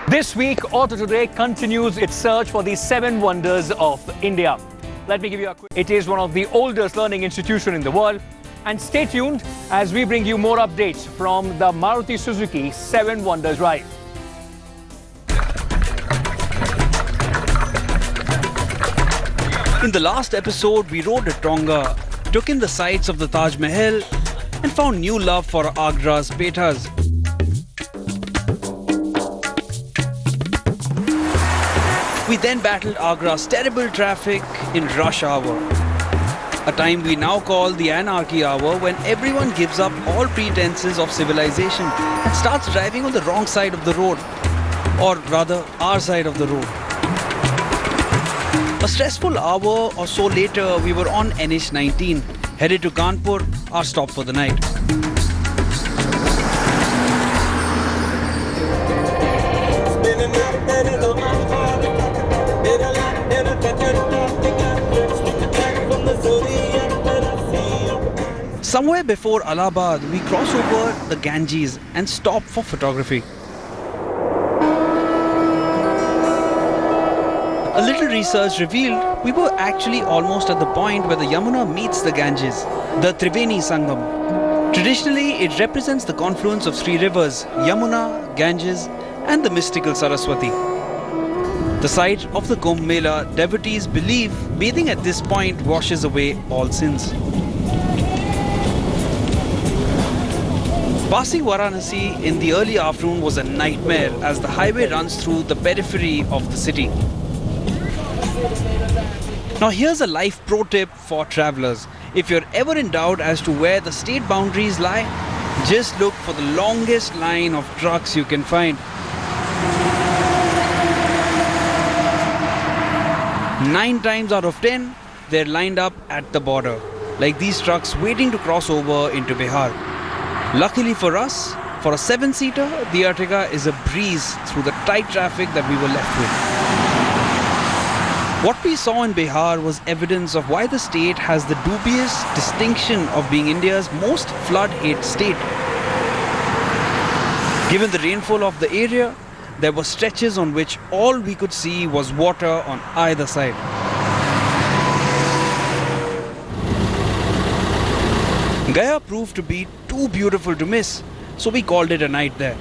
This week, Auto Today continues its search for the 7 wonders of India. Let me give you a quick. It is one of the oldest learning institutions in the world. And stay tuned as we bring you more updates from the Maruti Suzuki 7 Wonders ride. In the last episode, we rode a Tonga, took in the sights of the Taj Mahal and found new love for Agra's Pethas. We then battled Agra's terrible traffic in rush hour. A time we now call the anarchy hour, when everyone gives up all pretenses of civilization and starts driving on the wrong side of the road. Or rather, our side of the road. A stressful hour or so later, we were on NH19, headed to Kanpur, our stop for the night. Somewhere before Allahabad, we cross over the Ganges and stop for photography. A little research revealed we were actually almost at the point where the Yamuna meets the Ganges, the Triveni Sangam. Traditionally, it represents the confluence of 3 rivers, Yamuna, Ganges and the mystical Saraswati. The site of the Kumbh Mela, devotees believe bathing at this point washes away all sins. Passing Varanasi in the early afternoon was a nightmare as the highway runs through the periphery of the city. Now here's a life pro tip for travellers. If you're ever in doubt as to where the state boundaries lie, just look for the longest line of trucks you can find. 9 times out of 10, they're lined up at the border, like these trucks waiting to cross over into Bihar. Luckily for us, for a 7-seater, the Ertiga is a breeze through the tight traffic that we were left with. What we saw in Bihar was evidence of why the state has the dubious distinction of being India's most flood-hit state. Given the rainfall of the area, there were stretches on which all we could see was water on either side. Gaya proved to be too beautiful to miss, so we called it a night there.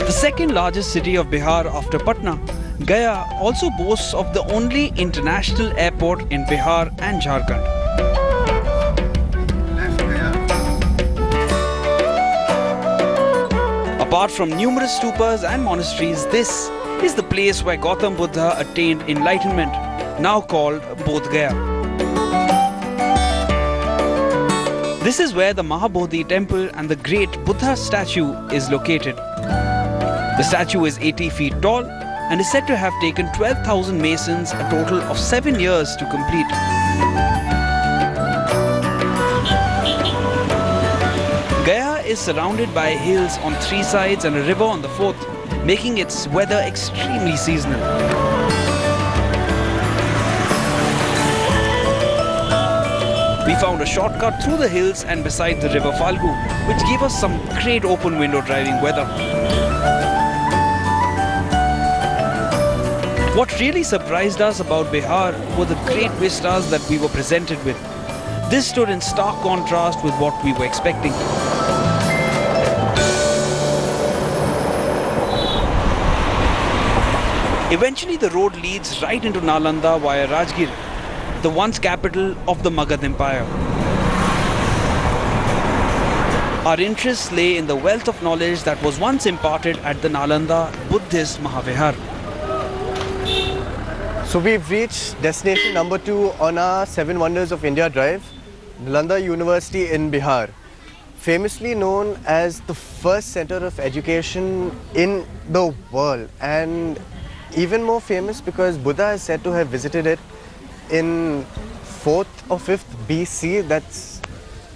The second largest city of Bihar after Patna, Gaya also boasts of the only international airport in Bihar and Jharkhand. Apart from numerous stupas and monasteries, this is the place where Gautam Buddha attained enlightenment, now called Bodh Gaya. This is where the Mahabodhi temple and the great Buddha statue is located. The statue is 80 feet tall and is said to have taken 12,000 masons a total of 7 years to complete. Gaya is surrounded by hills on 3 sides and a river on the 4th, making its weather extremely seasonal. We found a shortcut through the hills and beside the river Falgu, which gave us some great open window driving weather. What really surprised us about Bihar were the great vistas that we were presented with. This stood in stark contrast with what we were expecting. Eventually the road leads right into Nalanda via Rajgir, the once capital of the Magad Empire. Our interests lay in the wealth of knowledge that was once imparted at the Nalanda Buddhist Mahavihar. So we've reached destination number 2 on our 7 Wonders of India drive, Nalanda University in Bihar. Famously known as the first center of education in the world, and even more famous because Buddha is said to have visited it in 4th or 5th BC.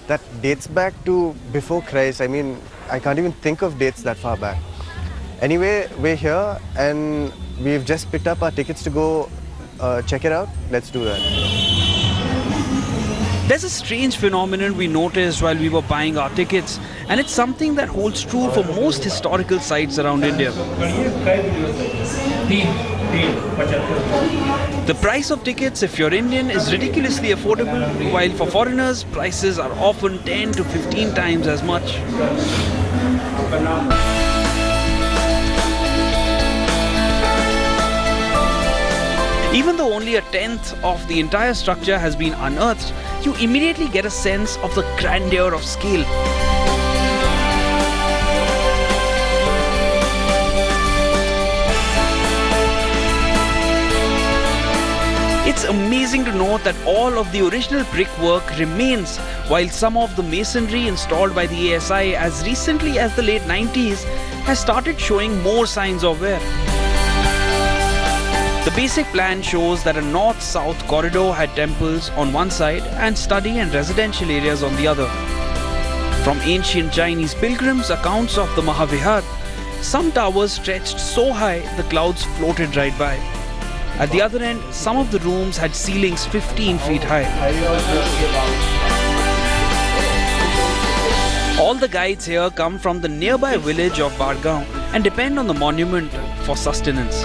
That dates back to before Christ. I mean, I can't even think of dates that far back. Anyway, we're here and we've just picked up our tickets to go check it out. Let's do that. There's a strange phenomenon we noticed while we were buying our tickets, and it's something that holds true for most historical sites around India. The price of tickets, if you're Indian, is ridiculously affordable, while for foreigners, prices are often 10 to 15 times as much. Even though only a tenth of the entire structure has been unearthed, you immediately get a sense of the grandeur of scale. It's amazing to note that all of the original brickwork remains, while some of the masonry installed by the ASI as recently as the late 90s has started showing more signs of wear. The basic plan shows that a north-south corridor had temples on one side and study and residential areas on the other. From ancient Chinese pilgrims' accounts of the Mahavihar, some towers stretched so high the clouds floated right by. At the other end, some of the rooms had ceilings 15 feet high. All the guides here come from the nearby village of Bargaon and depend on the monument for sustenance.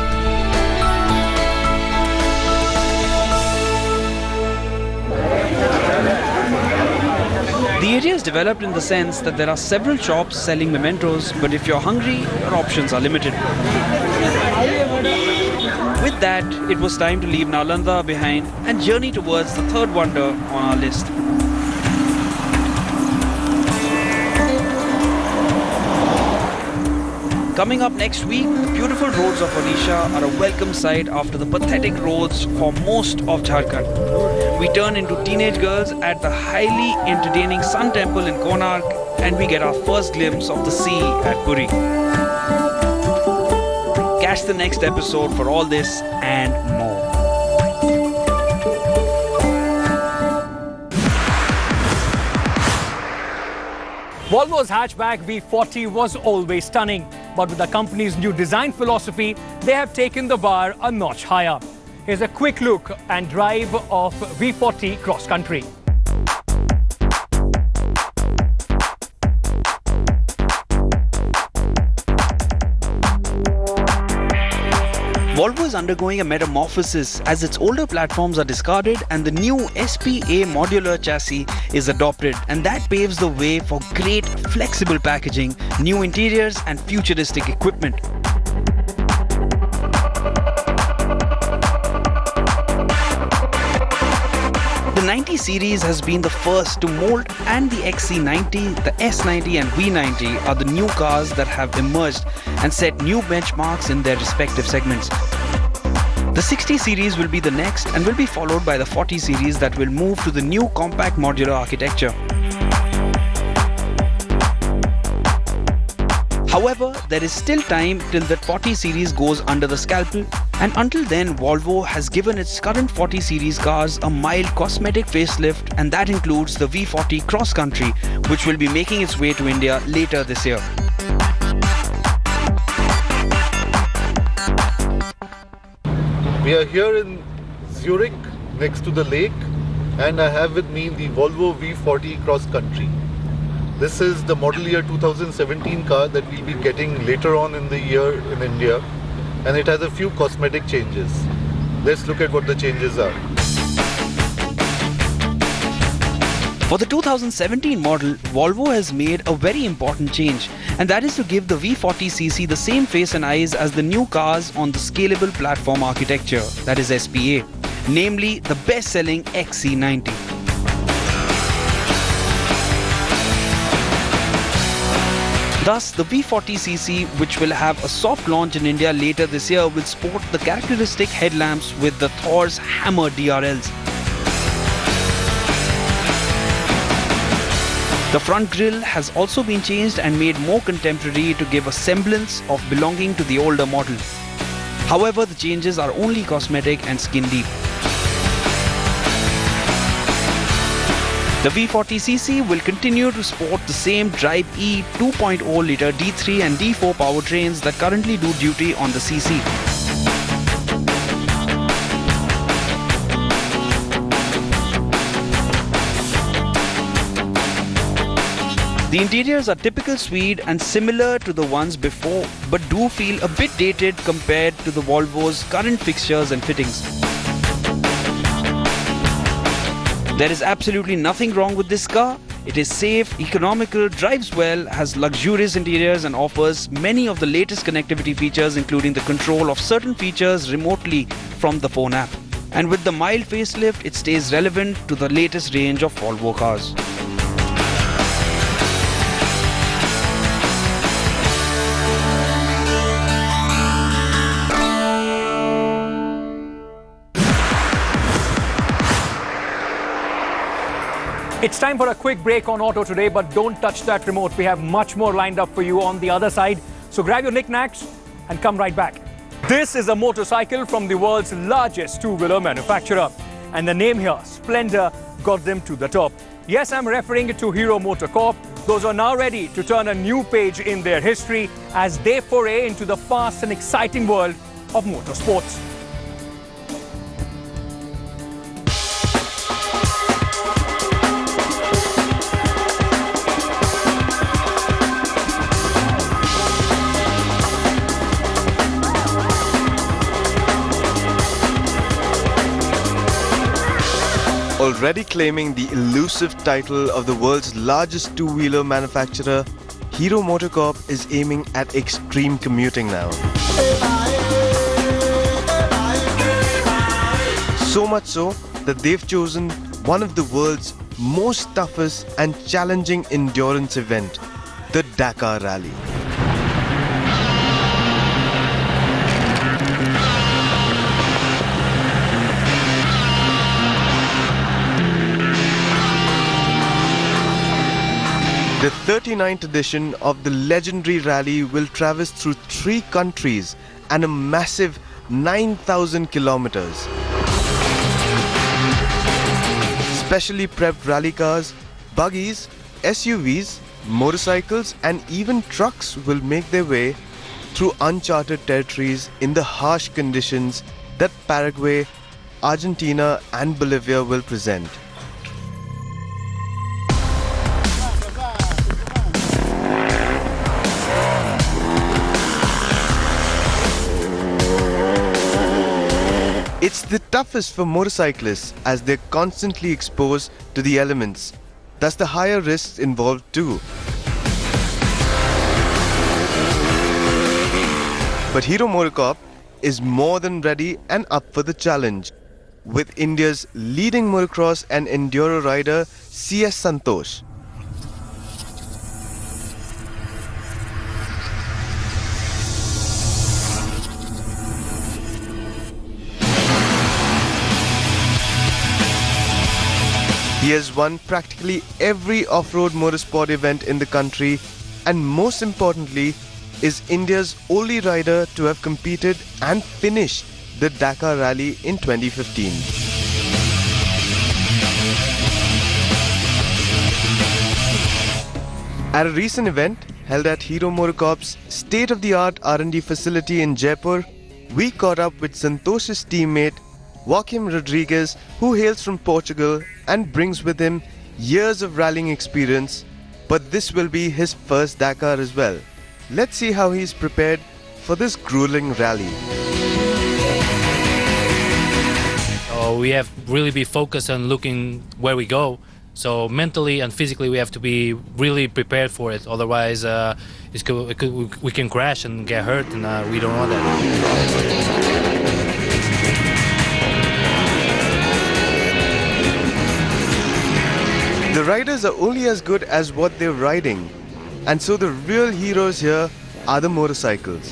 The area is developed in the sense that there are several shops selling mementos, but if you're hungry, your options are limited. With that, it was time to leave Nalanda behind and journey towards the third wonder on our list. Coming up next week, the beautiful roads of Odisha are a welcome sight after the pathetic roads for most of Jharkhand. We turn into teenage girls at the highly entertaining Sun Temple in Konark, and we get our first glimpse of the sea at Puri. Catch the next episode for all this and more. Volvo's hatchback V40 was always stunning, but with the company's new design philosophy, they have taken the bar a notch higher. Here's a quick look and drive of V40 cross country. Volvo is undergoing a metamorphosis as its older platforms are discarded and the new SPA modular chassis is adopted, and that paves the way for great flexible packaging, new interiors and futuristic equipment. The 90 series has been the first to mold, and the XC90, the S90 and V90 are the new cars that have emerged and set new benchmarks in their respective segments. The 60 series will be the next and will be followed by the 40 series that will move to the new compact modular architecture. However, there is still time till that 40 series goes under the scalpel, and until then Volvo has given its current 40 series cars a mild cosmetic facelift, and that includes the V40 Cross Country, which will be making its way to India later this year. We are here in Zurich next to the lake, and I have with me the Volvo V40 Cross Country. This is the model year 2017 car that we'll be getting later on in the year in India, and it has a few cosmetic changes. Let's look at what the changes are. For the 2017 model, Volvo has made a very important change, and that is to give the V40cc the same face and eyes as the new cars on the scalable platform architecture, that is SPA, namely the best-selling XC90. Thus, the V40cc, which will have a soft launch in India later this year, will sport the characteristic headlamps with the Thor's Hammer DRLs. The front grille has also been changed and made more contemporary to give a semblance of belonging to the older model. However, the changes are only cosmetic and skin deep. The V40cc will continue to sport the same Drive E 2.0 litre D3 and D4 powertrains that currently do duty on the CC. The interiors are typical Swede and similar to the ones before, but do feel a bit dated compared to the Volvo's current fixtures and fittings. There is absolutely nothing wrong with this car. It is safe, economical, drives well, has luxurious interiors and offers many of the latest connectivity features, including the control of certain features remotely from the phone app. And with the mild facelift, it stays relevant to the latest range of Volvo cars. It's time for a quick break on Auto Today, but don't touch that remote. We have much more lined up for you on the other side. So grab your knickknacks and come right back. This is a motorcycle from the world's largest two-wheeler manufacturer. And the name here, Splendor, got them to the top. Yes, I'm referring to Hero MotoCorp. Those are now ready to turn a new page in their history as they foray into the fast and exciting world of motorsports. Already claiming the elusive title of the world's largest two-wheeler manufacturer, Hero MotoCorp is aiming at extreme commuting now. So much so that they've chosen one of the world's most toughest and challenging endurance event, the Dakar Rally. The 39th edition of the legendary rally will traverse through 3 countries and a massive 9,000 kilometers. Specially prepped rally cars, buggies, SUVs, motorcycles and even trucks will make their way through uncharted territories in the harsh conditions that Paraguay, Argentina and Bolivia will present. It's the toughest for motorcyclists as they're constantly exposed to the elements, thus the higher risks involved too. But Hero MotoCorp is more than ready and up for the challenge, with India's leading motocross and enduro rider CS Santosh. He has won practically every off-road motorsport event in the country and most importantly is India's only rider to have competed and finished the Dakar Rally in 2015. At a recent event held at Hero MotoCorp's state-of-the-art R&D facility in Jaipur, we caught up with Santosh's teammate Joaquim Rodriguez, who hails from Portugal and brings with him years of rallying experience, but this will be his first Dakar as well. Let's see how he's prepared for this grueling rally. We have really be focused on looking where we go. So mentally and physically we have to be really prepared for it. Otherwise we can crash and get hurt and we don't want that. The riders are only as good as what they're riding, and so the real heroes here are the motorcycles.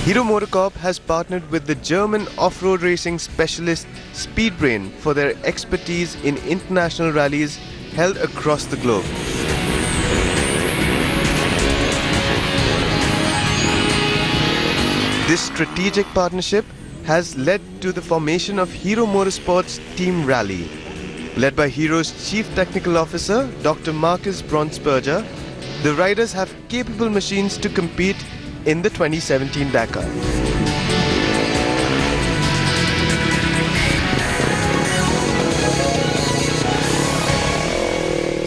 Hero MotoCorp has partnered with the German off-road racing specialist Speedbrain for their expertise in international rallies held across the globe. This strategic partnership has led to the formation of Hero Motorsports Team Rally. Led by Hero's Chief Technical Officer, Dr. Marcus Bronsperger, the riders have capable machines to compete in the 2017 Dakar.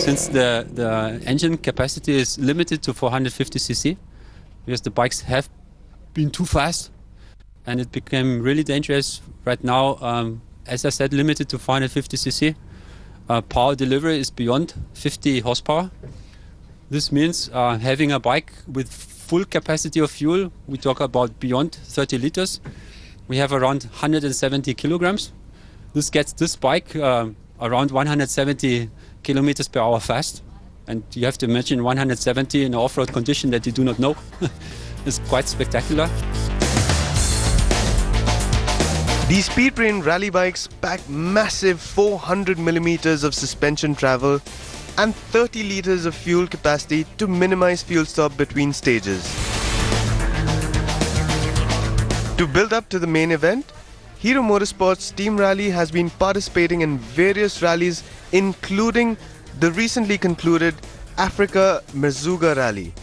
since the engine capacity is limited to 450 cc, because the bikes have been too fast and it became really dangerous right now. As I said, limited to 450 cc. Power delivery is beyond 50 horsepower. This means having a bike with full capacity of fuel, we talk about beyond 30 liters. We have around 170 kilograms. This gets this bike around 170 kilometers per hour fast. And you have to imagine 170 in an off-road condition that you do not know. It's quite spectacular. These speed brain rally bikes pack massive 400 millimeters of suspension travel and 30 liters of fuel capacity to minimize fuel stop between stages. To build up to the main event, Hero Motorsports Team Rally has been participating in various rallies, including the recently concluded Africa Merzouga Rally.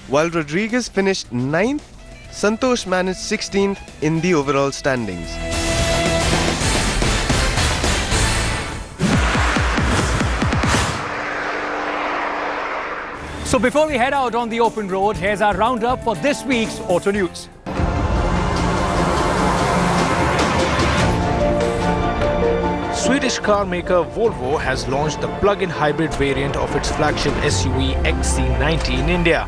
While Rodriguez finished 9th, Santosh managed 16th in the overall standings. So before we head out on the open road, here's our roundup for this week's Auto News. Swedish car maker Volvo has launched the plug-in hybrid variant of its flagship SUV XC90 in India.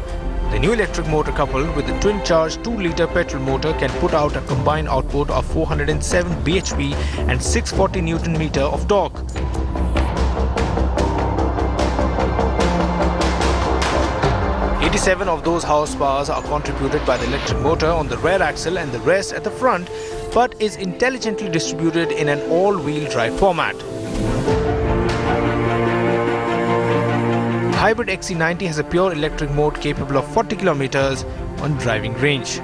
The new electric motor coupled with the twin-charged 2-litre petrol motor can put out a combined output of 407 bhp and 640 Nm of torque. Seven of those horsepowers are contributed by the electric motor on the rear axle and the rest at the front, but is intelligently distributed in an all-wheel drive format. The hybrid XC90 has a pure electric mode capable of 40 kilometers on driving range.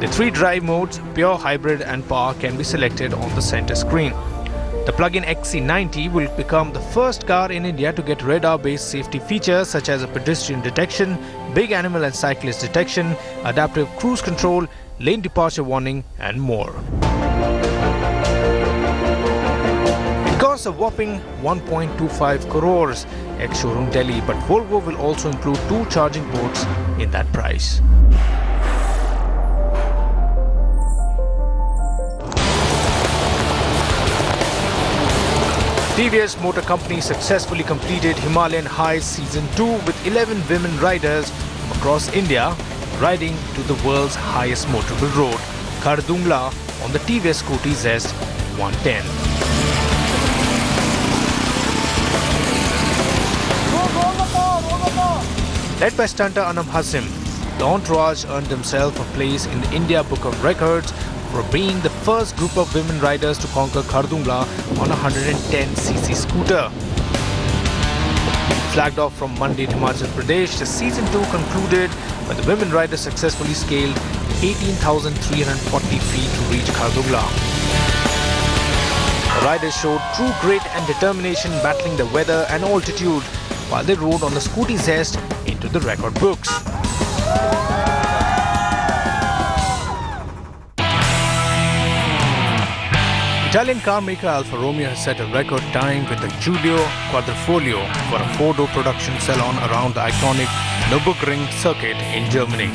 The 3 drive modes, pure, hybrid and power, can be selected on the center screen. The plug-in XC90 will become the first car in India to get radar-based safety features such as a pedestrian detection, big animal and cyclist detection, adaptive cruise control, lane departure warning and more. It costs a whopping 1.25 crores ex-showroom Delhi, but Volvo will also include 2 charging ports in that price. TVS Motor Company successfully completed Himalayan Highs Season 2 with 11 women riders from across India riding to the world's highest motorable road, Khardungla, on the TVS Scooty Zest 110. Led by stunter Anam Hasim, the entourage earned themselves a place in the India Book of Records for being the first group of women riders to conquer Khardungla on a 110cc scooter. Flagged off from Mandi, Himachal Pradesh, the Season 2 concluded when the women riders successfully scaled 18,340 feet to reach Khardungla. The riders showed true grit and determination battling the weather and altitude while they rode on the Scooty Zest into the record books. Italian car maker Alfa Romeo has set a record time with the Giulio Quadrifoglio for a 4-door production salon around the iconic Nürburgring circuit in Germany.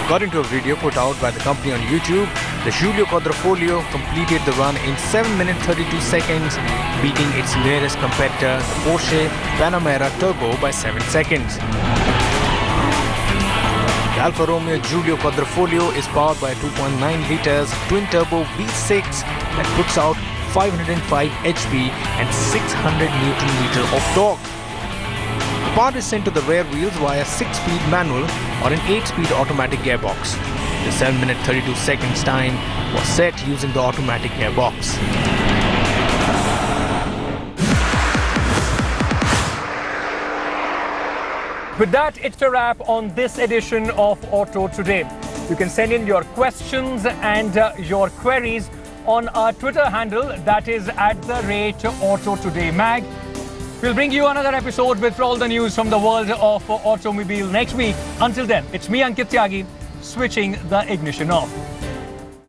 According to a video put out by the company on YouTube, the Giulio Quadrifoglio completed the run in 7 minutes 32 seconds, beating its nearest competitor, the Porsche Panamera Turbo, by 7 seconds. The Alfa Romeo Giulio Quadrifoglio is powered by a 2.9 liters twin-turbo V6 that puts out 505 HP and 600 Nm of torque. The power is sent to the rear wheels via 6-speed manual or an 8-speed automatic gearbox. The 7 minute 32 seconds time was set using the automatic gearbox. With that, it's a wrap on this edition of Auto Today. You can send in your questions and your queries on our Twitter handle, that is @AutoTodayMag. We'll bring you another episode with all the news from the world of automobile next week. Until then, it's me, Ankit Tyagi, switching the ignition off.